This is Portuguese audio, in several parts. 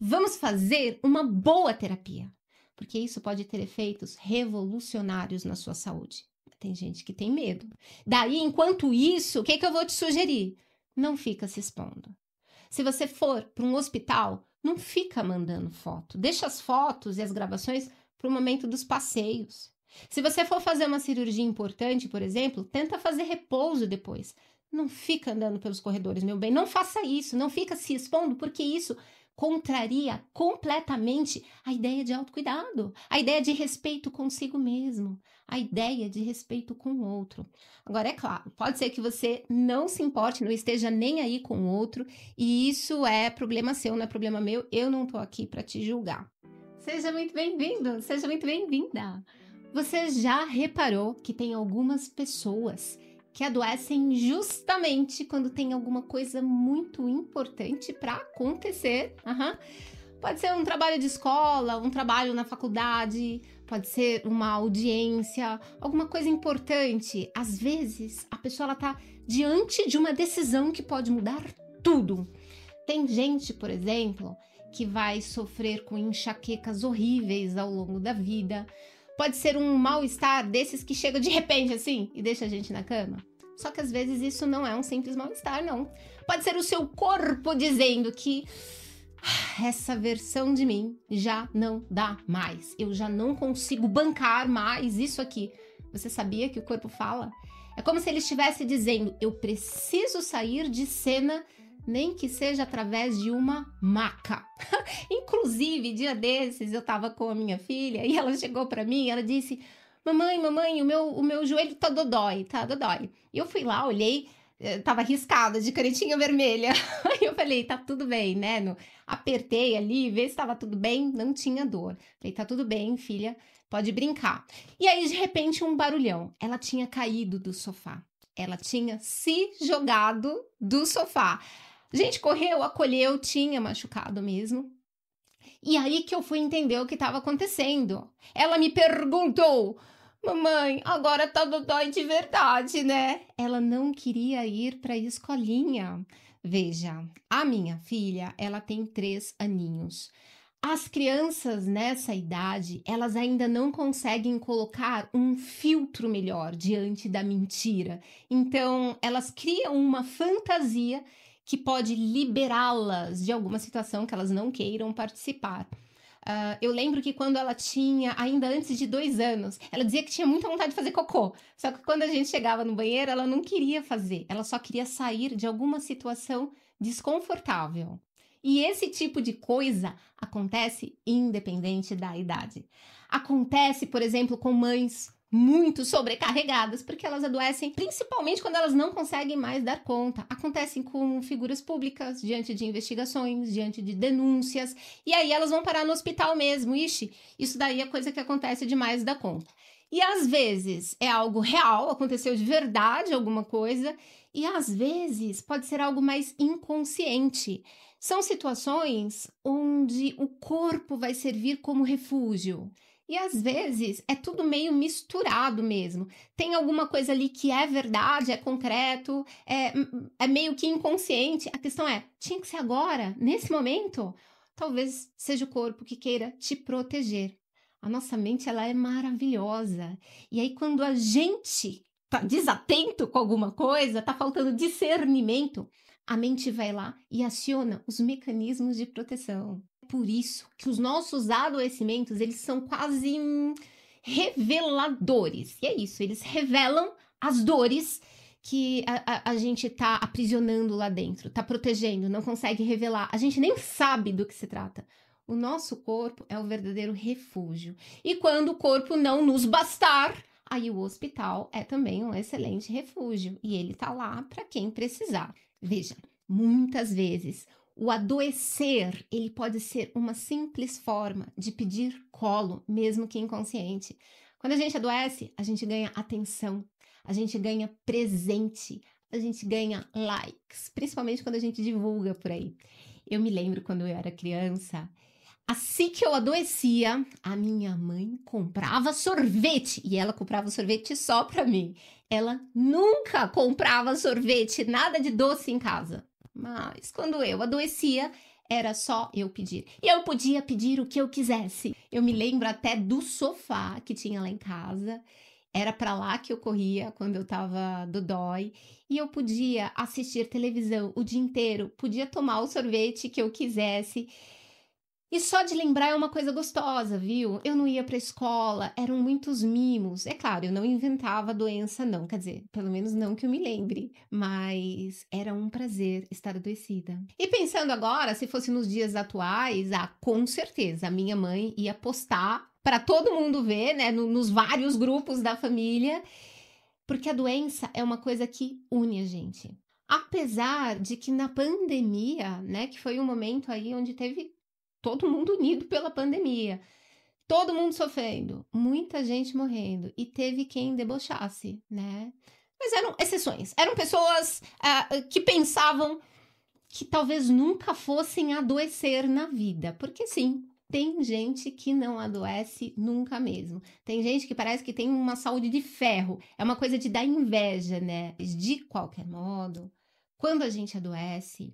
Vamos fazer uma boa terapia, porque isso pode ter efeitos revolucionários na sua saúde. Tem gente que tem medo. Daí, enquanto isso, o que eu vou te sugerir? Não fica se expondo. Se você for para um hospital, não fica mandando foto. Deixa as fotos e as gravações para o momento dos passeios. Se você for fazer uma cirurgia importante, por exemplo, tenta fazer repouso depois. Não fica andando pelos corredores, meu bem. Não faça isso. Não fica se expondo, porque isso contraria completamente a ideia de autocuidado, a ideia de respeito consigo mesmo, a ideia de respeito com o outro. Agora, é claro, pode ser que você não se importe, não esteja nem aí com o outro, e isso é problema seu, não é problema meu. Eu não tô aqui para te julgar. Seja muito bem-vindo, seja muito bem-vinda. Você já reparou que tem algumas pessoas que adoecem justamente quando tem alguma coisa muito importante para acontecer? Pode ser um trabalho de escola, um trabalho na faculdade, pode ser uma audiência, alguma coisa importante. Às vezes, a pessoa está diante de uma decisão que pode mudar tudo. Tem gente, por exemplo, que vai sofrer com enxaquecas horríveis ao longo da vida. Pode ser um mal-estar desses que chega de repente assim e deixa a gente na cama. Só que às vezes isso não é um simples mal-estar, não. Pode ser o seu corpo dizendo que essa versão de mim já não dá mais. Eu já não consigo bancar mais isso aqui. Você sabia que o corpo fala? É como se ele estivesse dizendo, eu preciso sair de cena, nem que seja através de uma maca. Inclusive, dia desses, eu tava com a minha filha e ela chegou pra mim e ela disse, mamãe, o meu joelho tá dodói. E eu fui lá, olhei, tava riscada de canetinha vermelha. Aí eu falei, tá tudo bem, né? Apertei ali, ver se tava tudo bem, não tinha dor. Falei, tá tudo bem, filha, pode brincar. E aí, de repente, um barulhão. Ela tinha caído do sofá. Ela tinha se jogado do sofá. A gente correu, acolheu, tinha machucado mesmo. E aí que eu fui entender o que estava acontecendo. Ela me perguntou, mamãe, agora tá dodói de verdade, né? Ela não queria ir para a escolinha. Veja, a minha filha, ela tem 3 aninhos. As crianças nessa idade, elas ainda não conseguem colocar um filtro melhor diante da mentira. Então, elas criam uma fantasia que pode liberá-las de alguma situação que elas não queiram participar. Eu lembro que quando ela tinha, ainda antes de 2 anos, ela dizia que tinha muita vontade de fazer cocô. Só que quando a gente chegava no banheiro, ela não queria fazer. Ela só queria sair de alguma situação desconfortável. E esse tipo de coisa acontece independente da idade. Acontece, por exemplo, com mães muito sobrecarregadas, porque elas adoecem principalmente quando elas não conseguem mais dar conta. Acontecem com figuras públicas, diante de investigações, diante de denúncias, e aí elas vão parar no hospital mesmo. Ixi, isso daí é coisa que acontece demais da conta. E às vezes é algo real, aconteceu de verdade alguma coisa, e às vezes pode ser algo mais inconsciente. São situações onde o corpo vai servir como refúgio. E às vezes é tudo meio misturado mesmo. Tem alguma coisa ali que é verdade, é concreto, é meio que inconsciente. A questão é, tinha que ser agora, nesse momento? Talvez seja o corpo que queira te proteger. A nossa mente, ela é maravilhosa. E aí quando a gente tá desatento com alguma coisa, tá faltando discernimento, a mente vai lá e aciona os mecanismos de proteção. Por isso que os nossos adoecimentos, eles são quase reveladores. E é isso, eles revelam as dores que a gente tá aprisionando lá dentro, tá protegendo, não consegue revelar. A gente nem sabe do que se trata. O nosso corpo é o verdadeiro refúgio. E quando o corpo não nos bastar, aí o hospital é também um excelente refúgio. E ele tá lá para quem precisar. Veja, muitas vezes o adoecer, ele pode ser uma simples forma de pedir colo, mesmo que inconsciente. Quando a gente adoece, a gente ganha atenção, a gente ganha presente, a gente ganha likes, principalmente quando a gente divulga por aí. Eu me lembro quando eu era criança, assim que eu adoecia, a minha mãe comprava sorvete e ela comprava sorvete só pra mim. Ela nunca comprava sorvete, nada de doce em casa. Mas quando eu adoecia, Era só eu pedir. E eu podia pedir o que eu quisesse. Eu me lembro até do sofá que tinha lá em casa. Era para lá que eu corria quando eu tava dodói. E eu podia assistir televisão o dia inteiro. Podia tomar o sorvete que eu quisesse. E só de lembrar é uma coisa gostosa, viu? Eu não ia pra escola, eram muitos mimos. É claro, eu não inventava doença, não. Quer dizer, pelo menos não que eu me lembre. Mas era um prazer estar adoecida. E pensando agora, se fosse nos dias atuais, com certeza, a minha mãe ia postar para todo mundo ver, né? Nos vários grupos da família. Porque a doença é uma coisa que une a gente. Apesar de que na pandemia, né? Que foi um momento aí onde teve todo mundo unido pela pandemia, todo mundo sofrendo, muita gente morrendo, e teve quem debochasse, né? Mas eram exceções, eram pessoas que pensavam que talvez nunca fossem adoecer na vida, porque sim, tem gente que não adoece nunca mesmo. Tem gente que parece que tem uma saúde de ferro, é uma coisa de dar inveja, né? De qualquer modo, quando a gente adoece,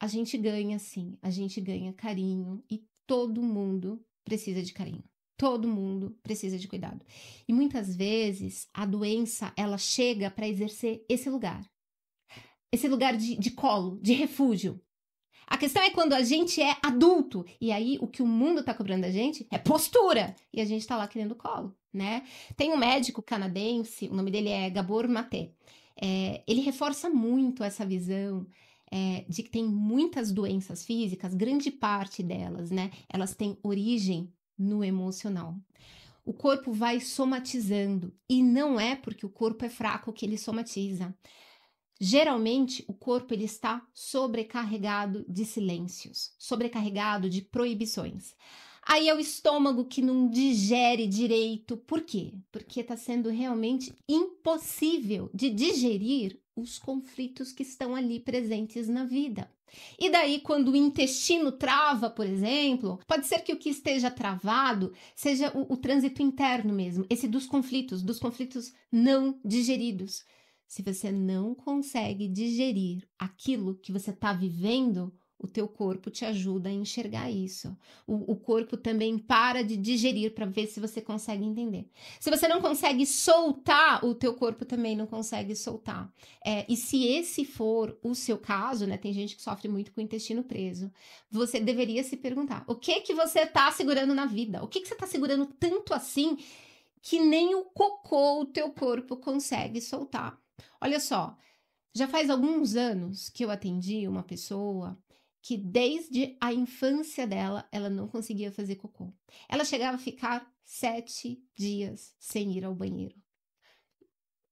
a gente ganha sim, a gente ganha carinho e todo mundo precisa de carinho. Todo mundo precisa de cuidado. E muitas vezes a doença, ela chega para exercer esse lugar. Esse lugar de colo, de refúgio. A questão é quando a gente é adulto. E aí o que o mundo tá cobrando da gente é postura. E a gente tá lá querendo colo, né? Tem um médico canadense, o nome dele é Gabor Maté. Ele reforça muito essa visão de que tem muitas doenças físicas, grande parte delas, né? Elas têm origem no emocional. O corpo vai somatizando e não é porque o corpo é fraco que ele somatiza. Geralmente, o corpo ele está sobrecarregado de silêncios, sobrecarregado de proibições. Aí é o estômago que não digere direito. Por quê? Porque está sendo realmente impossível de digerir os conflitos que estão ali presentes na vida. E daí, quando o intestino trava, por exemplo, pode ser que o que esteja travado seja o trânsito interno mesmo, esse dos conflitos não digeridos. Se você não consegue digerir aquilo que você está vivendo, o teu corpo te ajuda a enxergar isso. O corpo também para de digerir para ver se você consegue entender. Se você não consegue soltar, o teu corpo também não consegue soltar. E se esse for o seu caso, né? Tem gente que sofre muito com o intestino preso. Você deveria se perguntar, o que você está segurando na vida? O que você está segurando tanto assim que nem o cocô o teu corpo consegue soltar? Olha só, já faz alguns anos que eu atendi uma pessoa que desde a infância dela, ela não conseguia fazer cocô. Ela chegava a ficar 7 dias sem ir ao banheiro.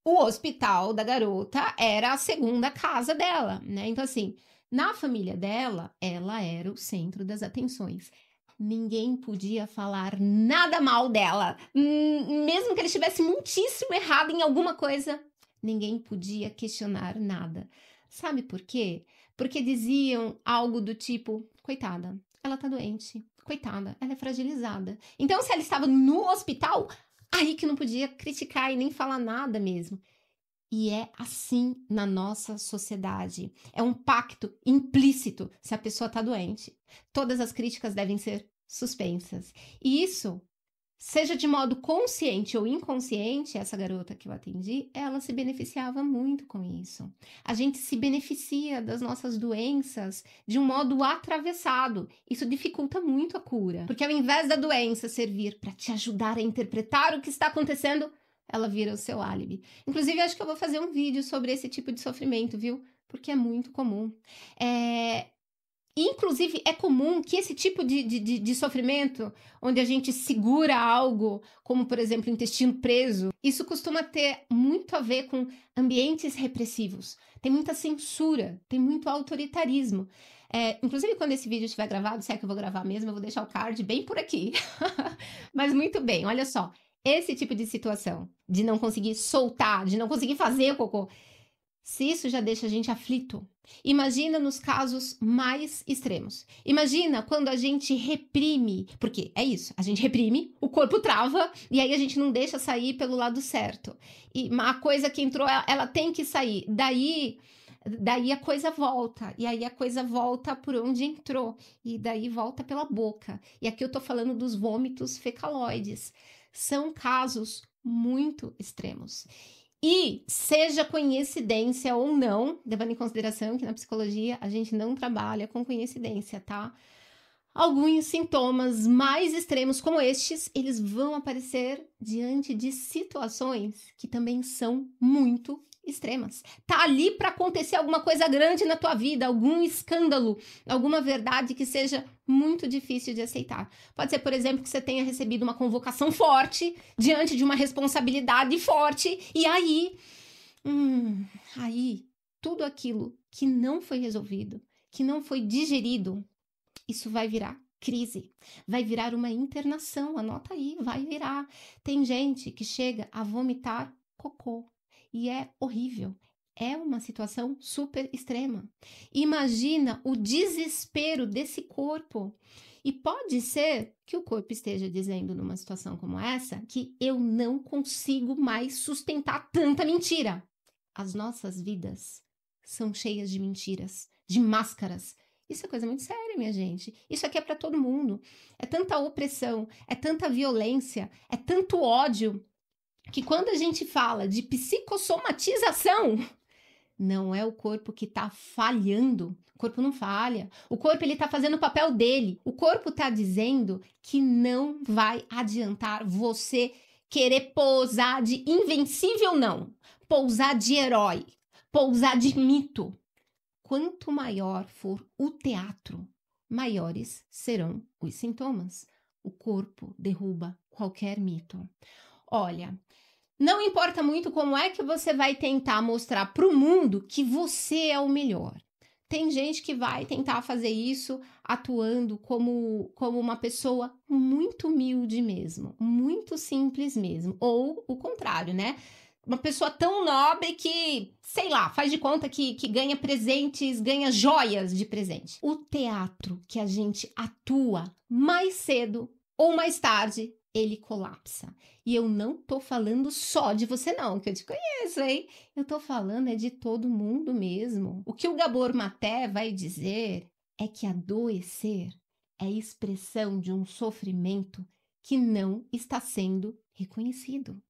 O hospital da garota era a segunda casa dela, né? Então, assim, na família dela, ela era o centro das atenções. Ninguém podia falar nada mal dela. Mesmo que ele estivesse muitíssimo errado em alguma coisa, ninguém podia questionar nada. Sabe por quê? Porque diziam algo do tipo, coitada, ela tá doente, coitada, ela é fragilizada. Então, se ela estava no hospital, aí que não podia criticar e nem falar nada mesmo. E é assim na nossa sociedade. É um pacto implícito se a pessoa tá doente. Todas as críticas devem ser suspensas. E isso, seja de modo consciente ou inconsciente, essa garota que eu atendi, ela se beneficiava muito com isso. A gente se beneficia das nossas doenças de um modo atravessado. Isso dificulta muito a cura. Porque ao invés da doença servir para te ajudar a interpretar o que está acontecendo, ela vira o seu álibi. Inclusive, acho que eu vou fazer um vídeo sobre esse tipo de sofrimento, viu? Porque é muito comum. Inclusive, é comum que esse tipo de sofrimento, onde a gente segura algo, como, por exemplo, o intestino preso, isso costuma ter muito a ver com ambientes repressivos. Tem muita censura, tem muito autoritarismo. Inclusive, quando esse vídeo estiver gravado, se é que eu vou gravar mesmo, eu vou deixar o card bem por aqui. Mas muito bem, olha só. Esse tipo de situação, de não conseguir soltar, de não conseguir fazer o cocô, se isso já deixa a gente aflito, imagina nos casos mais extremos. Imagina quando a gente reprime, porque é isso, a gente reprime, o corpo trava e aí a gente não deixa sair pelo lado certo. E a coisa que entrou, ela tem que sair. Daí daí a coisa volta, e aí a coisa volta por onde entrou, e daí volta pela boca. E aqui eu tô falando dos vômitos fecaloides. São casos muito extremos. E seja coincidência ou não, levando em consideração que na psicologia a gente não trabalha com coincidência, tá? Alguns sintomas mais extremos como estes, eles vão aparecer diante de situações que também são muito extremas. Tá ali para acontecer alguma coisa grande na tua vida, algum escândalo, alguma verdade que seja muito difícil de aceitar. Pode ser, por exemplo, que você tenha recebido uma convocação forte diante de uma responsabilidade forte e aí tudo aquilo que não foi resolvido, que não foi digerido, isso vai virar crise, vai virar uma internação, anota aí, vai virar. Tem gente que chega a vomitar cocô e é horrível, é uma situação super extrema. Imagina o desespero desse corpo. E pode ser que o corpo esteja dizendo numa situação como essa que eu não consigo mais sustentar tanta mentira. As nossas vidas são cheias de mentiras, de máscaras. Isso é coisa muito séria, minha gente. Isso aqui é para todo mundo. É tanta opressão, é tanta violência, é tanto ódio, que quando a gente fala de psicossomatização, não é o corpo que está falhando. O corpo não falha. O corpo ele está fazendo o papel dele. O corpo está dizendo que não vai adiantar você querer pousar de invencível, não. Pousar de herói. Pousar de mito. Quanto maior for o teatro, maiores serão os sintomas. O corpo derruba qualquer mito. Olha, não importa muito como é que você vai tentar mostrar para o mundo que você é o melhor. Tem gente que vai tentar fazer isso atuando como uma pessoa muito humilde mesmo, muito simples mesmo, ou o contrário, né? Uma pessoa tão nobre que, sei lá, faz de conta que ganha presentes, ganha joias de presente. O teatro que a gente atua mais cedo ou mais tarde, ele colapsa. E eu não tô falando só de você não, que eu te conheço, hein? Eu tô falando é de todo mundo mesmo. O que o Gabor Maté vai dizer é que adoecer é expressão de um sofrimento que não está sendo reconhecido.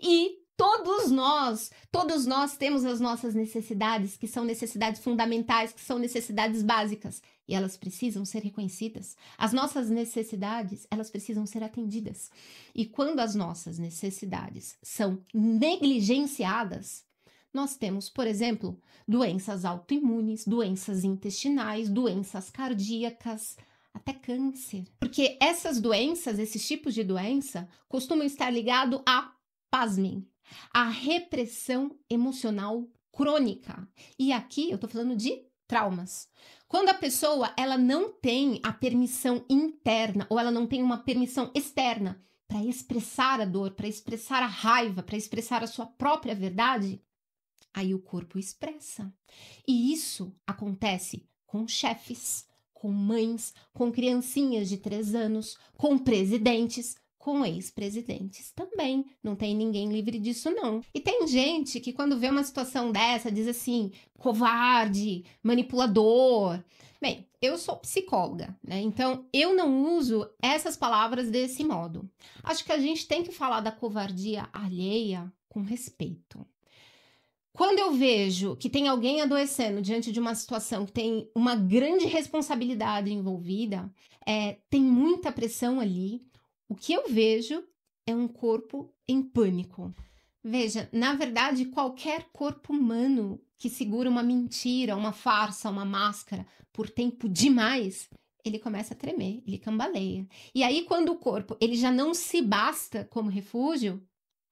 E todos nós temos as nossas necessidades, que são necessidades fundamentais, que são necessidades básicas, e elas precisam ser reconhecidas. As nossas necessidades, elas precisam ser atendidas. E quando as nossas necessidades são negligenciadas, nós temos, por exemplo, doenças autoimunes, doenças intestinais, doenças cardíacas, até câncer. Porque essas doenças, esses tipos de doença, costumam estar ligados a, pasmem, a repressão emocional crônica. E aqui eu tô falando de traumas. Quando a pessoa ela não tem a permissão interna ou ela não tem uma permissão externa para expressar a dor, para expressar a raiva, para expressar a sua própria verdade, aí o corpo expressa. E isso acontece com chefes, com mães, com criancinhas de 3 anos, com presidentes, com ex-presidentes também. Não tem ninguém livre disso, não. E tem gente que quando vê uma situação dessa diz assim, covarde, manipulador. Bem, eu sou psicóloga, né? Então eu não uso essas palavras desse modo. Acho que a gente tem que falar da covardia alheia com respeito. Quando eu vejo que tem alguém adoecendo diante de uma situação que tem uma grande responsabilidade envolvida, tem muita pressão ali, o que eu vejo é um corpo em pânico. Veja, na verdade, qualquer corpo humano que segura uma mentira, uma farsa, uma máscara por tempo demais, ele começa a tremer, ele cambaleia. E aí, quando o corpo ele já não se basta como refúgio,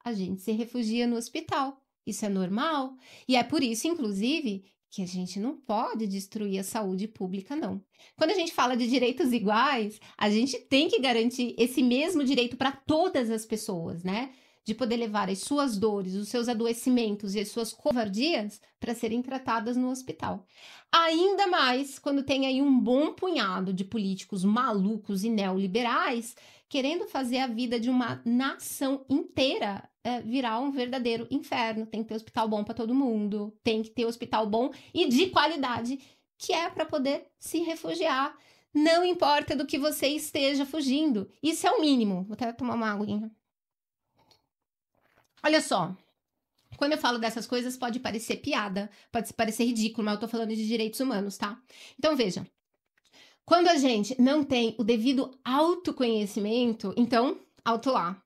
a gente se refugia no hospital. Isso é normal. E é por isso, inclusive, que a gente não pode destruir a saúde pública, não. Quando a gente fala de direitos iguais, a gente tem que garantir esse mesmo direito para todas as pessoas, né? de poder levar as suas dores, os seus adoecimentos e as suas covardias para serem tratadas no hospital. Ainda mais quando tem aí um bom punhado de políticos malucos e neoliberais querendo fazer a vida de uma nação inteira virar um verdadeiro inferno. Tem que ter hospital bom para todo mundo, tem que ter hospital bom e de qualidade, que é para poder se refugiar. Não importa do que você esteja fugindo. Isso é o mínimo. Vou até tomar uma aguinha. Olha só. Quando eu falo dessas coisas, pode parecer piada, pode parecer ridículo, mas eu tô falando de direitos humanos, tá? Então, veja. Quando a gente não tem o devido autoconhecimento, então, alto lá.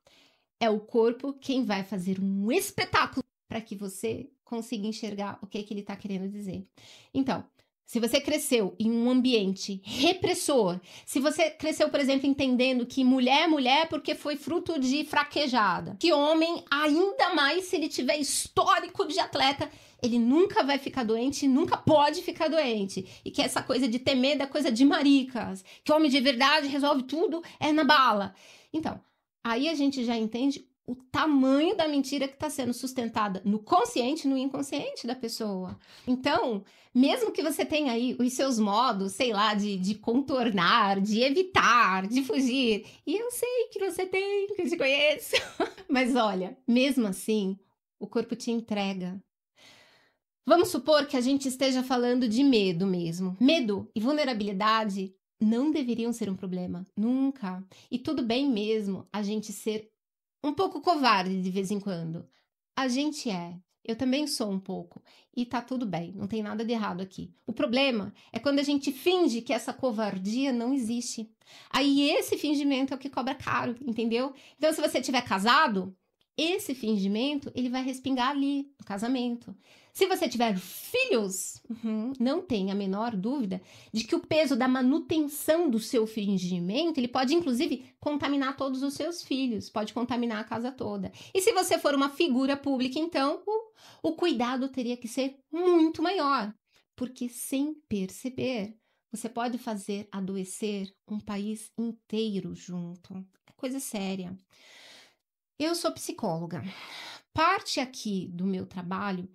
É o corpo quem vai fazer um espetáculo para que você consiga enxergar o que ele está querendo dizer. Então, se você cresceu em um ambiente repressor, se você cresceu, por exemplo, entendendo que mulher é mulher porque foi fruto de fraquejada, que homem, ainda mais se ele tiver histórico de atleta, ele nunca vai ficar doente, nunca pode ficar doente. E que essa coisa de ter medo é coisa de maricas, que homem de verdade resolve tudo é na bala. Então, aí a gente já entende o tamanho da mentira que está sendo sustentada no consciente e no inconsciente da pessoa. Então, mesmo que você tenha aí os seus modos, sei lá, de contornar, de evitar, de fugir, e eu sei que você tem, que eu te conheço, mas olha, mesmo assim, o corpo te entrega. Vamos supor que a gente esteja falando de medo mesmo. Medo e vulnerabilidade não deveriam ser um problema, nunca. E tudo bem mesmo a gente ser um pouco covarde de vez em quando. A gente é. Eu também sou um pouco. E tá tudo bem, não tem nada de errado aqui. O problema é quando a gente finge que essa covardia não existe. Aí esse fingimento é o que cobra caro, entendeu? Então, se você tiver casado, esse fingimento, ele vai respingar ali, no casamento. Se você tiver filhos, não tem a menor dúvida de que o peso da manutenção do seu fingimento, ele pode, inclusive, contaminar todos os seus filhos, pode contaminar a casa toda. E se você for uma figura pública, então, o cuidado teria que ser muito maior, porque sem perceber, você pode fazer adoecer um país inteiro junto. É coisa séria. Eu sou psicóloga. Parte aqui do meu trabalho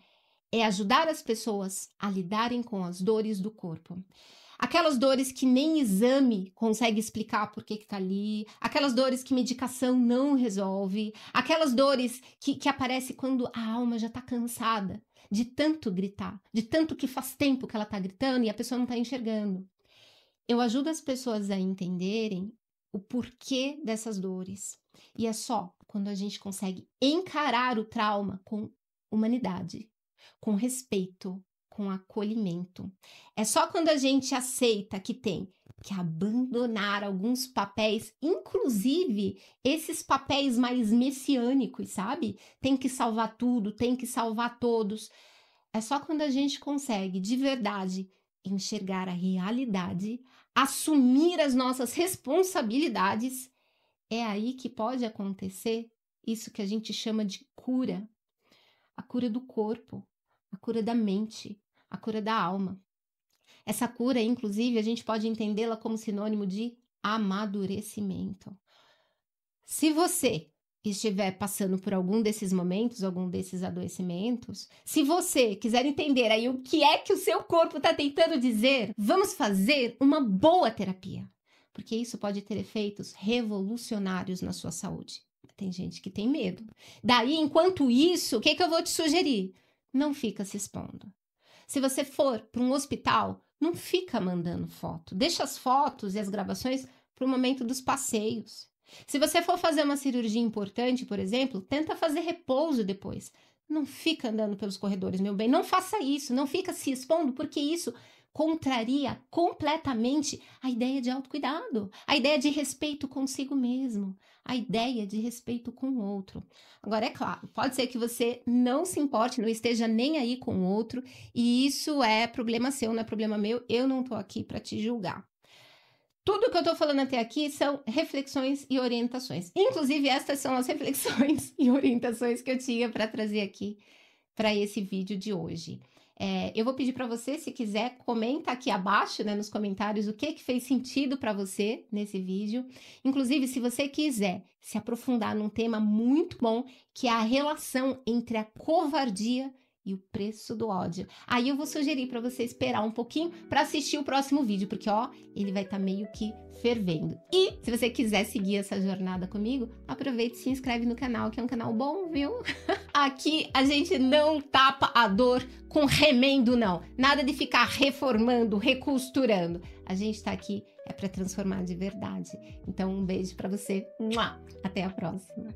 é ajudar as pessoas a lidarem com as dores do corpo. Aquelas dores que nem exame consegue explicar por que tá ali, aquelas dores que medicação não resolve, aquelas dores que aparecem quando a alma já tá cansada de tanto gritar, de tanto que faz tempo que ela tá gritando e a pessoa não tá enxergando. Eu ajudo as pessoas a entenderem o porquê dessas dores. E é só quando a gente consegue encarar o trauma com humanidade, com respeito, com acolhimento. É só quando a gente aceita que tem que abandonar alguns papéis, inclusive esses papéis mais messiânicos, sabe? Tem que salvar tudo, tem que salvar todos. É só quando a gente consegue, de verdade, enxergar a realidade, assumir as nossas responsabilidades, é aí que pode acontecer isso que a gente chama de cura. A cura do corpo, a cura da mente, a cura da alma. Essa cura, inclusive, a gente pode entendê-la como sinônimo de amadurecimento. Se você estiver passando por algum desses momentos, algum desses adoecimentos, se você quiser entender aí o que é que o seu corpo está tentando dizer, vamos fazer uma boa terapia, porque isso pode ter efeitos revolucionários na sua saúde. Tem gente que tem medo. Daí, enquanto isso, o que eu vou te sugerir? Não fica se expondo. Se você for para um hospital, não fica mandando foto. Deixa as fotos e as gravações para o momento dos passeios. Se você for fazer uma cirurgia importante, por exemplo, tenta fazer repouso depois. Não fica andando pelos corredores, meu bem. Não faça isso, não fica se expondo, porque isso contraria completamente a ideia de autocuidado, a ideia de respeito consigo mesmo, a ideia de respeito com o outro. Agora, é claro, pode ser que você não se importe, não esteja nem aí com o outro, e isso é problema seu, não é problema meu, eu não tô aqui para te julgar. Tudo que eu tô falando até aqui são reflexões e orientações. Inclusive, estas são as reflexões e orientações que eu tinha para trazer aqui para esse vídeo de hoje. Eu vou pedir para você, se quiser, comenta aqui abaixo, né, nos comentários, o que fez sentido para você nesse vídeo. Inclusive, se você quiser se aprofundar num tema muito bom, que é a relação entre a covardia e o preço do ódio. Aí eu vou sugerir para você esperar um pouquinho para assistir o próximo vídeo, porque ó, ele vai estar meio que fervendo. E se você quiser seguir essa jornada comigo, aproveita e se inscreve no canal, que é um canal bom, viu? Aqui a gente não tapa a dor com remendo, não. Nada de ficar reformando, recosturando. A gente tá aqui para transformar de verdade. Então um beijo para você. Até a próxima.